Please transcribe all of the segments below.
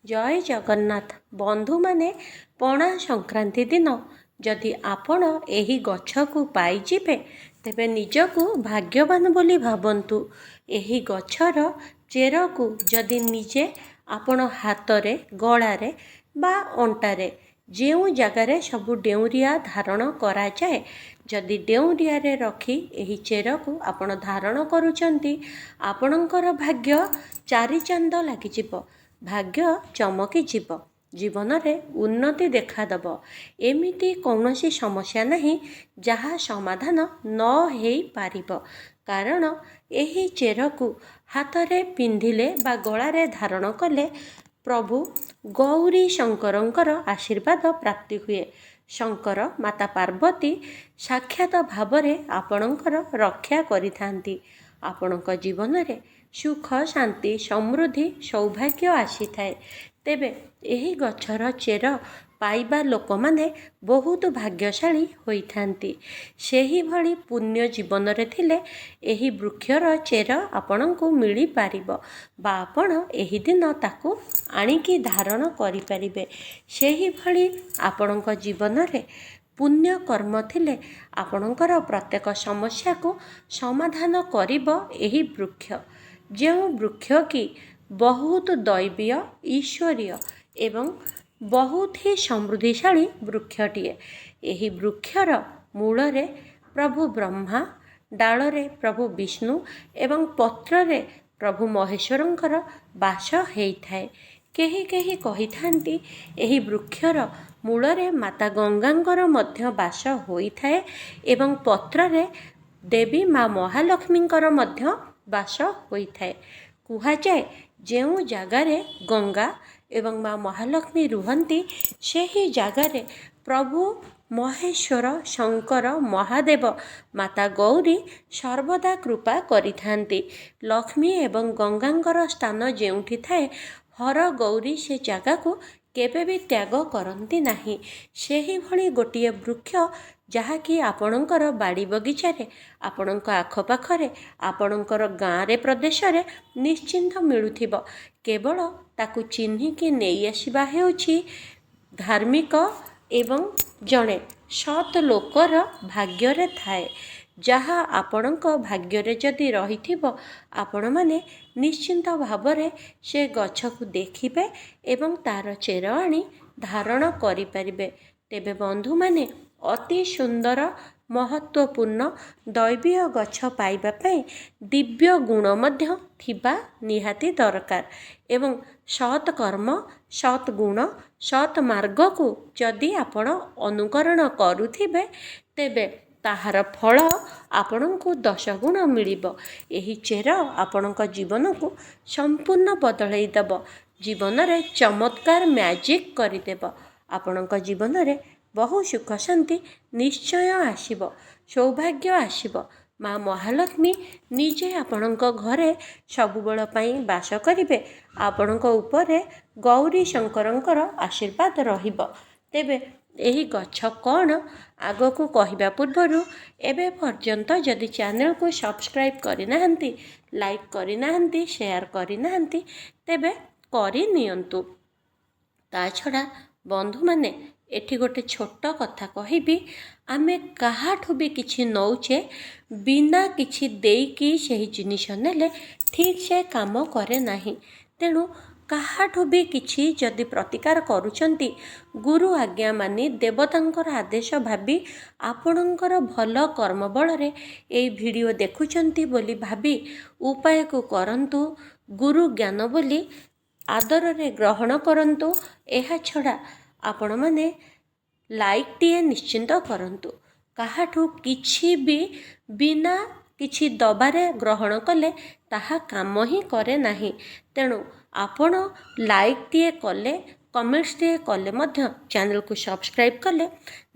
जय जगन्नाथ बंधु माने पणा संक्रांति दिन जदि आपण एही गछकु पाइजिबे तेबे निजकु भाग्यवान बोली भाबंतु। एही गछर चेरकु जदि निजे आपण हातरे गଳାରେ बा अंटारे जेउ जगारे सबु डेउरिया धारण करा जाए जदि डेउरिया रखी एही चेरकु आपण धारण करूचंती आपणकर भाग्य चारि चांद लागिजिब। भाग्य चमकी जीव जीवन रे उन्नति देखादब। एमिति कौनसी समस्या नहीं जहा समाधान न हेई पारिब, कारण एही चेरकु हाथरे पिंधिले बा गଳାରେ धारण कले प्रभु गौरी शंकरंकर आशीर्वाद प्राप्ति हुए। शंकर माता पार्वती साक्षात भावरे आपणकर रक्षा करिथांती। आपणक जीवन रे सुख शांति समृद्धि सौभाग्य आसी थाए। तेबे एही गछर चेर पाइबा लोक माने बहुत भाग्यशाली होइथांती। सेही भली पुण्य जीवन रे थिले एही वृक्षर चेर आपणको मिली पारिबो बा आपण एही दिन ताकू आनिकी धारण करि परिबे। सेही भली आपणको जीवन रे पुण्य कर्म थिले आपणकर प्रत्येक समस्या को समाधान करिबो एही वृक्ष। जो वृक्ष की बहुत दैवीय ईश्वरीय एवं बहुत ही समृद्धिशाली वृक्षटीए। एही वृक्षर मूल रे प्रभु ब्रह्मा, डाल रे प्रभु विष्णु एवं पत्र रे प्रभु महेश्वरंकर बास हेइथाए। केही केही कहिथांती एही वृक्षर मूल रे माता गंगांकर मध्य बास होइथाए एवं पत्र रे देवी माँ महालक्ष्मींकर मध्य बास होइथाए। कुहा जाए जेउ जगारे गंगा एवं माँ महालक्ष्मी रुहंती सेही जगारे प्रभु महेश्वर शंकर महादेव माता गौरी सर्वदा कृपा करिथांती। लक्ष्मी एवं गंगांकर स्थान जेउठी थाए हर गौरी से जगह को केबे भी त्याग करती नहीं। सेही भली गोटिए वृक्ष जहाँकि आपणकर बाड़ी बगीचारे आपणक आखपाखरे आपणकर गाँरे प्रदेशरे निश्चिंत मिलुथिब। केवल ताकू चिन्हिकी नहीं आसिबा हेउछि धार्मिक एवं जड़े सत लोकर भाग्ୟରେ थाए। जहाँ आपणक भाग्ୟରେ जदि रहिथिबो आपण माने निश्चिंत भावरे से गछकु देखिबे एवं तार चेर आनी धारण करि परिबे। तेबे बंधु माने अति सुंदर महत्वपूर्ण दैवीय गछ पाइबा पई दिव्य गुण मध्य थिबा निहाती दरकार एवं सत कर्म सत गुण सत मार्ग को जदि आपण अनुकरण करुथिबे तेबे ताहार फल आपणको 10 गुण मिलिबो। एही चेर आपणक जीवन को संपूर्ण बदलई दब। जीवन रे चमत्कार मैजिक करिदेब। आपणक जीवन रे बहु सुख शांति निश्चय आसीबो, सौभाग्य आसीबो। माँ महालक्ष्मी निजे आपणक घरे सबुबेल पई बास करिबे। आपणक उपरे गौरी शंकरंकर आशीर्वाद रहिबो। तेबे एही गछ कौन आग को कहवा पूर्वर एबे पर्यंत जदि चैनल को सब्सक्राइब करिनाहंती, लाइक करिनाहंती, शेयर करिनाहंती तेबे करि नियंतु। ता छड़ा बंधु माने एठी गोटे छोट कथा कहिबी, आमे काहाठु भी किछि नौचे बिना किछि देइकी सेही जिनिस नेले ठीक से काम करे नाही। तेणु काहाठु भी किछि जदि प्रतिकार करूचंती गुरु आज्ञा मानी देवतांकर आदेश भाबी आपणंकर भल कर्म बलरे एई वीडियो देखुचंती बोली भाबी उपाय को करंतु। गुरु ज्ञान बोली आदर रे ग्रहण करंतु। एहा छड़ा आपण माने लाइक टीए निश्चिंत करंतु। काहाठु किछि भी बिना किछि दबारे ग्रहण कले ताहा काम ही करे नाही। तेणु आपण लाइक टीए कले कमेंट्स टीए कले मध्य चैनल को सब्सक्राइब कले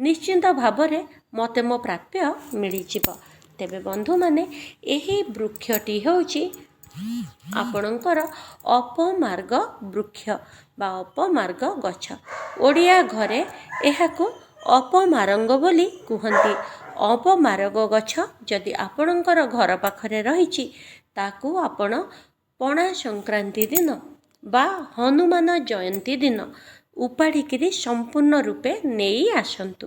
निश्चिंत भावरे मते मो प्राप्य मिली जिवो। तेबे बंधु माने एही वृक्षटी होउची आपणकर अपमार्ग वृक्ष बा अपमार्ग गछ। ओडिया घरे एहाको अपमारंग बोली कुहंती। अपमार्ग गछ जदि आपणकर घर पाखरे रहिछि ताकू आपण पणा संक्रांति दिन ବା ହନୁମାନ ଜୟନ୍ତୀ ଦିନ ଉପାଡ଼ିକିରି ସମ୍ପୂର୍ଣ୍ଣ ରୂପେ ନେଇ ଆସନ୍ତୁ।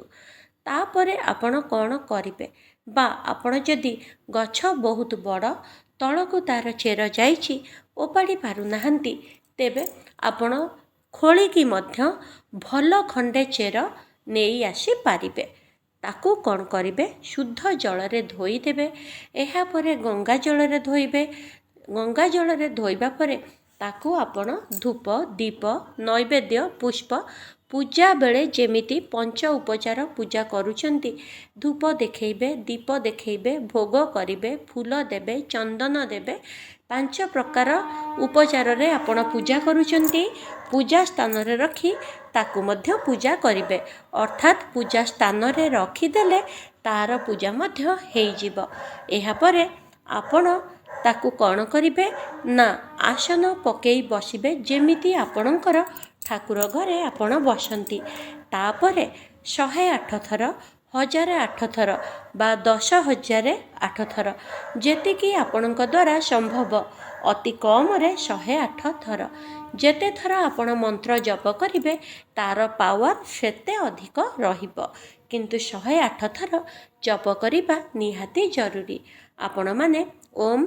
ତାପରେ ଆପଣ କ'ଣ କରିବେ, ବା ଆପଣ ଯଦି ଗଛ ବହୁତ ବଡ଼ ତଳକୁ ତାର ଚେର ଯାଇଛି ଓପାଡ଼ି ପାରୁନାହାନ୍ତି, ତେବେ ଆପଣ ଖୋଳିକି ମଧ୍ୟ ଭଲ ଖଣ୍ଡେ ଚେର ନେଇ ଆସିପାରିବେ। ତାକୁ କ'ଣ କରିବେ, ଶୁଦ୍ଧ ଜଳରେ ଧୋଇଦେବେ। ଏହାପରେ ଗଙ୍ଗା ଜଳରେ ଧୋଇବେ। ଗଙ୍ଗା ଜଳରେ ଧୋଇବା ପରେ ତାକୁ ଆପଣ ଧୂପ, ଦୀପ, ନୈବେଦ୍ୟ, ପୁଷ୍ପ, ପୂଜା ବେଳେ ଯେମିତି ପଞ୍ଚ ଉପଚାର ପୂଜା କରୁଛନ୍ତି, ଧୂପ ଦେଖେଇବେ, ଦୀପ ଦେଖେଇବେ, ଭୋଗ କରିବେ, ଫୁଲ ଦେବେ, ଚନ୍ଦନ ଦେବେ। 5 ପ୍ରକାର ଉପଚାରରେ ଆପଣ ପୂଜା କରୁଛନ୍ତି, ପୂଜା ସ୍ଥାନରେ ରଖି ତାକୁ ମଧ୍ୟ ପୂଜା କରିବେ। ଅର୍ଥାତ୍ ପୂଜା ସ୍ଥାନରେ ରଖିଦେଲେ ତାର ପୂଜା ମଧ୍ୟ ହେଇଯିବ। ଏହାପରେ ଆପଣ ତାକୁ କ'ଣ କରିବେ ନା ଆସନ ପକେଇ ବସିବେ, ଯେମିତି ଆପଣଙ୍କର ଠାକୁର ଘରେ ଆପଣ ବସନ୍ତି। ତାପରେ 108 ଥର, 1008 ଥର ବା 10,008 ଥର, ଯେତିକି ଆପଣଙ୍କ ଦ୍ୱାରା ସମ୍ଭବ, ଅତି କମରେ 108 ଥର। ଯେତେ ଥର ଆପଣ ମନ୍ତ୍ର ଜପ କରିବେ ତାର ପାୱାର ସେତେ ଅଧିକ ରହିବ। କିନ୍ତୁ 108 ଥର ଜପ କରିବା ନିହାତି ଜରୁରୀ। ଆପଣମାନେ ଓମ୍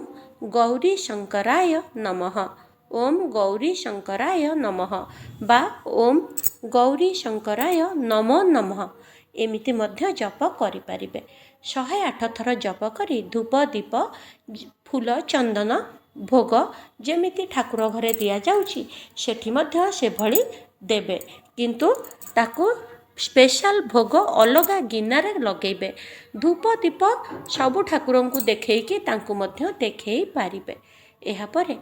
ଗୌରୀ ଶଙ୍କରାୟ ନମଃ, ଓମ୍ ଗୌରୀ ଶଙ୍କରାୟ ନମଃ ବା ଓମ୍ ଗୌରୀ ଶଙ୍କରାୟ ନମୋ ନମଃ ଏମିତି ମଧ୍ୟ ଜପ କରିପାରିବେ। 108 ଥର ଜପ କରି ଧୂପ, ଦୀପ, ଫୁଲ, ଚନ୍ଦନ, ଭୋଗ ଯେମିତି ଠାକୁର ଘରେ ଦିଆଯାଉଛି ସେଠି ମଧ୍ୟ ସେଭଳି ଦେବେ। କିନ୍ତୁ ତାକୁ ସ୍ପେଶାଲ ଭୋଗ ଅଲଗା ଗିନାରେ ଲଗେଇବେ। ଧୂପ, ଦୀପ ସବୁ ଠାକୁରଙ୍କୁ ଦେଖେଇକି ତାଙ୍କୁ ମଧ୍ୟ ଦେଖେଇ ପାରିବେ। ଏହାପରେ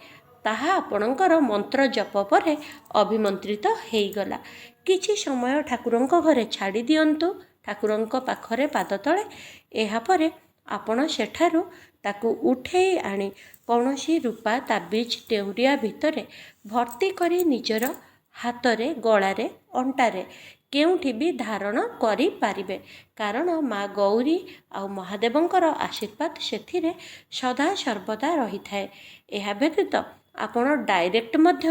ତାହା ଆପଣଙ୍କର ମନ୍ତ୍ର ଜପ ପରେ ଅଭିମନ୍ତ୍ରିତ ହେଇଗଲା। କିଛି ସମୟ ଠାକୁରଙ୍କ ଘରେ ଛାଡ଼ି ଦିଅନ୍ତୁ, ଠାକୁରଙ୍କ ପାଖରେ ପାଦ ତଳେ। ଏହାପରେ ଆପଣ ସେଠାରୁ ତାକୁ ଉଠେଇ ଆଣି କୌଣସି ରୂପା ତାବିଜ ଡେଉଁରିଆ ଭିତରେ ଭର୍ତ୍ତି କରି ନିଜର ହାତରେ, ଗଳାରେ, ଅଣ୍ଟାରେ କେଉଁଠି ବି ଧାରଣ କରିପାରିବେ। କାରଣ ମା ଗୌରୀ ଆଉ ମହାଦେବଙ୍କର ଆଶୀର୍ବାଦ ସେଥିରେ ସଦା ସର୍ବଦା ରହିଥାଏ। ଏହା ବ୍ୟତୀତ ଆପଣ ଡାଇରେକ୍ଟ ମଧ୍ୟ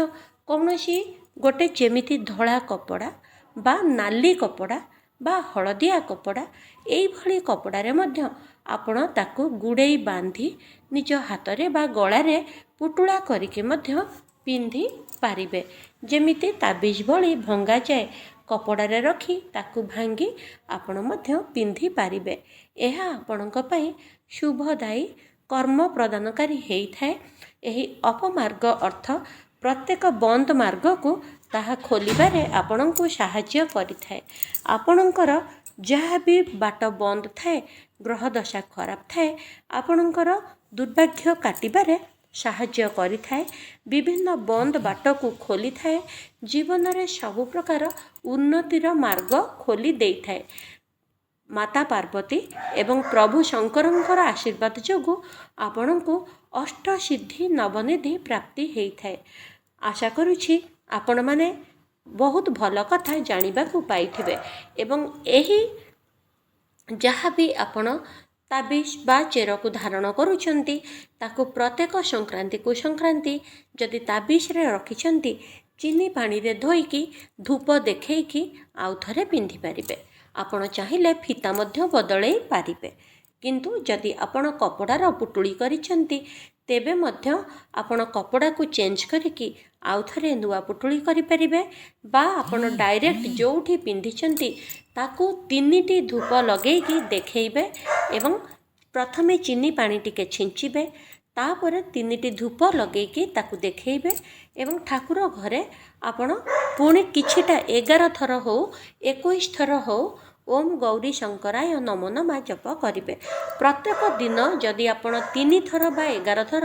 କୌଣସି ଗୋଟେ ଯେମିତି ଧଳା କପଡ଼ା ବା ନାଲି କପଡ଼ା ବା ହଳଦିଆ କପଡ଼ା, ଏଇଭଳି କପଡ଼ାରେ ମଧ୍ୟ ଆପଣ ତାକୁ ଗୁଡ଼େଇ ବାନ୍ଧି ନିଜ ହାତରେ ବା ଗଳାରେ ପୁଟୁଳା କରିକି ମଧ୍ୟ ପିନ୍ଧି ପାରିବେ। ଯେମିତି ତାବିଜ ଭଳି ଭଙ୍ଗାଯାଏ, କପଡ଼ାରେ ରଖି ତାକୁ ଭାଙ୍ଗି ଆପଣ ମଧ୍ୟ ପିନ୍ଧି ପାରିବେ। ଏହା ଆପଣଙ୍କ ପାଇଁ ଶୁଭଦାୟୀ, କର୍ମ ପ୍ରଦାନକାରୀ ହେଇଥାଏ। ଏହି ଅପମାର୍ଗ ଅର୍ଥ ପ୍ରତ୍ୟେକ ବନ୍ଦ ମାର୍ଗକୁ ତାହା ଖୋଲିବାରେ ଆପଣଙ୍କୁ ସାହାଯ୍ୟ କରିଥାଏ। ଆପଣଙ୍କର ଯାହା ବି ବାଟ ବନ୍ଦ ଥାଏ, ଗ୍ରହ ଦଶା ଖରାପ ଥାଏ, ଆପଣଙ୍କର ଦୁର୍ଭାଗ୍ୟ କାଟିବାରେ ସାହାଯ୍ୟ କରିଥାଏ। ବିଭିନ୍ନ ବନ୍ଦ ବାଟକୁ ଖୋଲିଥାଏ। ଜୀବନରେ ସବୁ ପ୍ରକାର ଉନ୍ନତିର ମାର୍ଗ ଖୋଲି ଦେଇଥାଏ। ମାତା ପାର୍ବତୀ ଏବଂ ପ୍ରଭୁ ଶଙ୍କରଙ୍କର ଆଶୀର୍ବାଦ ଯୋଗୁଁ ଆପଣଙ୍କୁ ଅଷ୍ଟସିଦ୍ଧି ନବନିଧି ପ୍ରାପ୍ତି ହେଇଥାଏ। ଆଶା କରୁଛି ଆପଣମାନେ ବହୁତ ଭଲ କଥା ଜାଣିବାକୁ ପାଇଥିବେ ଏବଂ ଏହି ଯାହା ବି ଆପଣ ତାବିଜ ବା ଚେରକୁ ଧାରଣ କରୁଛନ୍ତି, ତାକୁ ପ୍ରତ୍ୟେକ ସଂକ୍ରାନ୍ତିକୁ ସଂକ୍ରାନ୍ତି ଯଦି ତାବିଜରେ ରଖିଛନ୍ତି, ଚିନି ପାଣିରେ ଧୋଇକି ଧୂପ ଦେଖେଇକି ଆଉ ଥରେ ପିନ୍ଧିପାରିବେ। ଆପଣ ଚାହିଁଲେ ଫିତା ମଧ୍ୟ ବଦଳେଇ ପାରିବେ। କିନ୍ତୁ ଯଦି ଆପଣ କପଡ଼ାର ପୁଟୁଳି କରିଛନ୍ତି, ତେବେ ମଧ୍ୟ ଆପଣ କପଡ଼ାକୁ ଚେଞ୍ଜ କରିକି ଆଉ ଥରେ ନୂଆ ପୁଟୁଳି କରିପାରିବେ। ବା ଆପଣ ଡାଇରେକ୍ଟ ଯେଉଁଠି ପିନ୍ଧିଛନ୍ତି ତାକୁ 3ଟି ଧୂପ ଲଗେଇକି ଦେଖେଇବେ ଏବଂ ପ୍ରଥମେ ଚିନି ପାଣି ଟିକେ ଛିଞ୍ଚିବେ, ତାପରେ 3ଟି ଧୂପ ଲଗେଇକି ତାକୁ ଦେଖେଇବେ ଏବଂ ଠାକୁର ଘରେ ଆପଣ ପୁଣି କିଛିଟା 11 ଥର ହଉ 21 ଥର ହଉ ଓମ୍ ଗୌରୀ ଶଙ୍କରାୟ ନମୋ ନମଃ ଜପ କରିବେ। ପ୍ରତ୍ୟେକ ଦିନ ଯଦି ଆପଣ 3 ଥର ବା 11 ଥର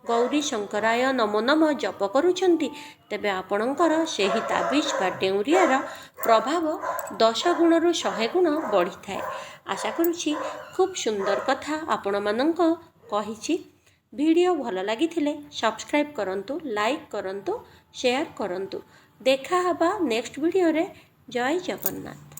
ଗୌରୀ ଶଙ୍କରାୟ ନମୋ ନମଃ ଜପ କରୁଛନ୍ତି, ତେବେ ଆପଣଙ୍କର ସେହି ତାବିଜ ବା ଡେଉଁରିଆର ପ୍ରଭାବ 10 ଗୁଣରୁ 100 ଗୁଣ ବଢ଼ିଥାଏ। ଆଶା କରୁଛି ଖୁବ୍ ସୁନ୍ଦର କଥା ଆପଣମାନଙ୍କୁ କହିଛି। ଭିଡ଼ିଓ ଭଲ ଲାଗିଥିଲେ ସବସ୍କ୍ରାଇବ୍ କରନ୍ତୁ, ଲାଇକ୍ କରନ୍ତୁ, ସେୟାର କରନ୍ତୁ। ଦେଖା ହେବା ନେକ୍ସଟ ଭିଡ଼ିଓରେ। ଜୟ ଜଗନ୍ନାଥ।